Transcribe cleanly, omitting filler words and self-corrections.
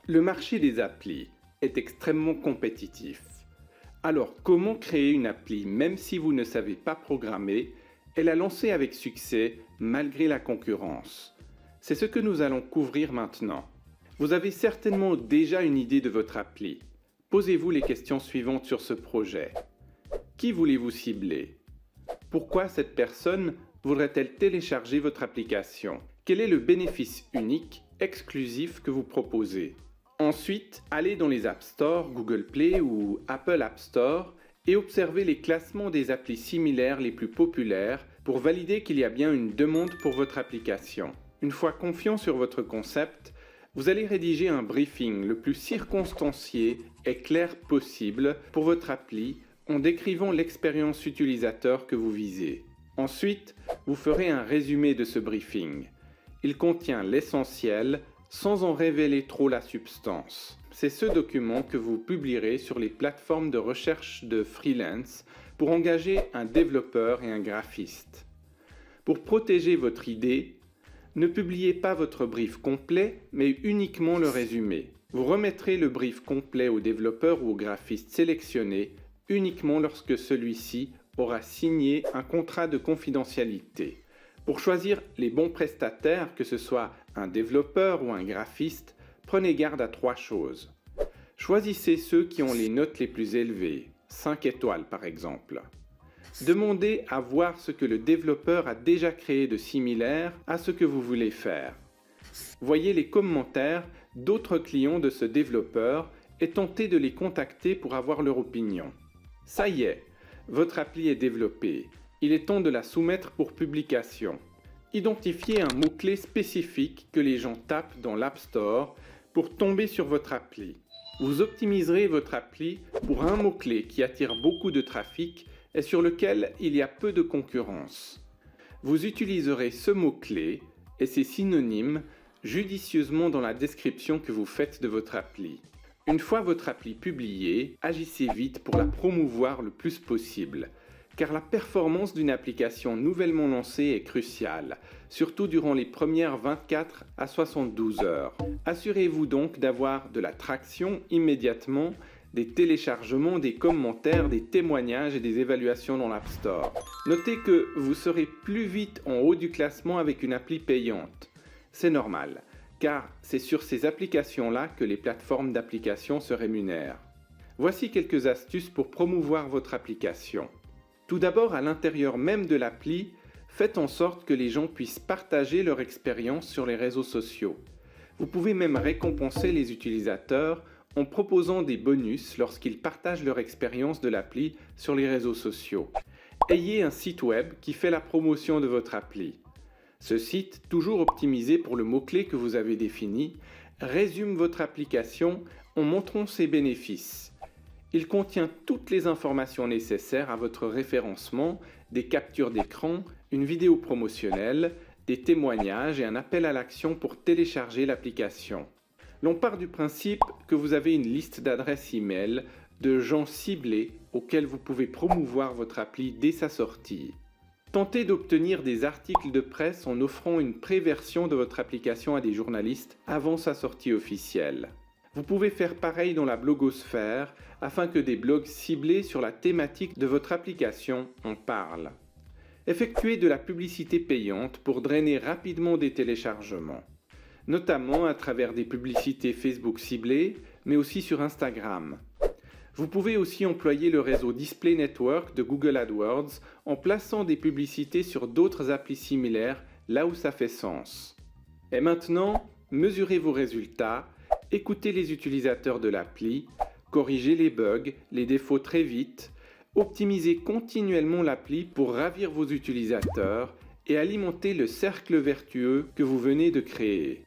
Le marché des applis est extrêmement compétitif. Alors, comment créer une appli même si vous ne savez pas programmer et la lancer avec succès malgré la concurrence? C'est ce que nous allons couvrir maintenant. Vous avez certainement déjà une idée de votre appli. Posez-vous les questions suivantes sur ce projet. Qui voulez-vous cibler? Pourquoi cette personne voudrait-elle télécharger votre application? Quel est le bénéfice unique, exclusif que vous proposez? Ensuite, allez dans les App Store, Google Play ou Apple App Store et observez les classements des applis similaires les plus populaires pour valider qu'il y a bien une demande pour votre application. Une fois confiant sur votre concept, vous allez rédiger un briefing le plus circonstancié et clair possible pour votre appli en décrivant l'expérience utilisateur que vous visez. Ensuite, vous ferez un résumé de ce briefing. Il contient l'essentiel sans en révéler trop la substance. C'est ce document que vous publierez sur les plateformes de recherche de freelance pour engager un développeur et un graphiste. Pour protéger votre idée, ne publiez pas votre brief complet, mais uniquement le résumé. Vous remettrez le brief complet au développeur ou au graphiste sélectionné uniquement lorsque celui-ci aura signé un contrat de confidentialité. Pour choisir les bons prestataires, que ce soit un développeur ou un graphiste, prenez garde à 3 choses. Choisissez ceux qui ont les notes les plus élevées, 5 étoiles par exemple. Demandez à voir ce que le développeur a déjà créé de similaire à ce que vous voulez faire. Voyez les commentaires d'autres clients de ce développeur et tentez de les contacter pour avoir leur opinion. Ça y est, votre appli est développée. Il est temps de la soumettre pour publication. Identifiez un mot-clé spécifique que les gens tapent dans l'App Store pour tomber sur votre appli. Vous optimiserez votre appli pour un mot-clé qui attire beaucoup de trafic et sur lequel il y a peu de concurrence. Vous utiliserez ce mot-clé et ses synonymes judicieusement dans la description que vous faites de votre appli. Une fois votre appli publiée, agissez vite pour la promouvoir le plus possible. Car la performance d'une application nouvellement lancée est cruciale, surtout durant les premières 24 à 72 heures. Assurez-vous donc d'avoir de la traction immédiatement, des téléchargements, des commentaires, des témoignages et des évaluations dans l'App Store. Notez que vous serez plus vite en haut du classement avec une appli payante. C'est normal, car c'est sur ces applications-là que les plateformes d'applications se rémunèrent. Voici quelques astuces pour promouvoir votre application. Tout d'abord, à l'intérieur même de l'appli, faites en sorte que les gens puissent partager leur expérience sur les réseaux sociaux. Vous pouvez même récompenser les utilisateurs en proposant des bonus lorsqu'ils partagent leur expérience de l'appli sur les réseaux sociaux. Ayez un site web qui fait la promotion de votre appli. Ce site, toujours optimisé pour le mot-clé que vous avez défini, résume votre application en montrant ses bénéfices. Il contient toutes les informations nécessaires à votre référencement, des captures d'écran, une vidéo promotionnelle, des témoignages et un appel à l'action pour télécharger l'application. L'on part du principe que vous avez une liste d'adresses e-mail de gens ciblés auxquels vous pouvez promouvoir votre appli dès sa sortie. Tentez d'obtenir des articles de presse en offrant une pré-version de votre application à des journalistes avant sa sortie officielle. Vous pouvez faire pareil dans la blogosphère afin que des blogs ciblés sur la thématique de votre application en parlent. Effectuez de la publicité payante pour drainer rapidement des téléchargements, notamment à travers des publicités Facebook ciblées, mais aussi sur Instagram. Vous pouvez aussi employer le réseau Display Network de Google AdWords en plaçant des publicités sur d'autres applis similaires là où ça fait sens. Et maintenant, mesurez vos résultats. Écoutez les utilisateurs de l'appli, corrigez les bugs, les défauts très vite, optimisez continuellement l'appli pour ravir vos utilisateurs et alimenter le cercle vertueux que vous venez de créer.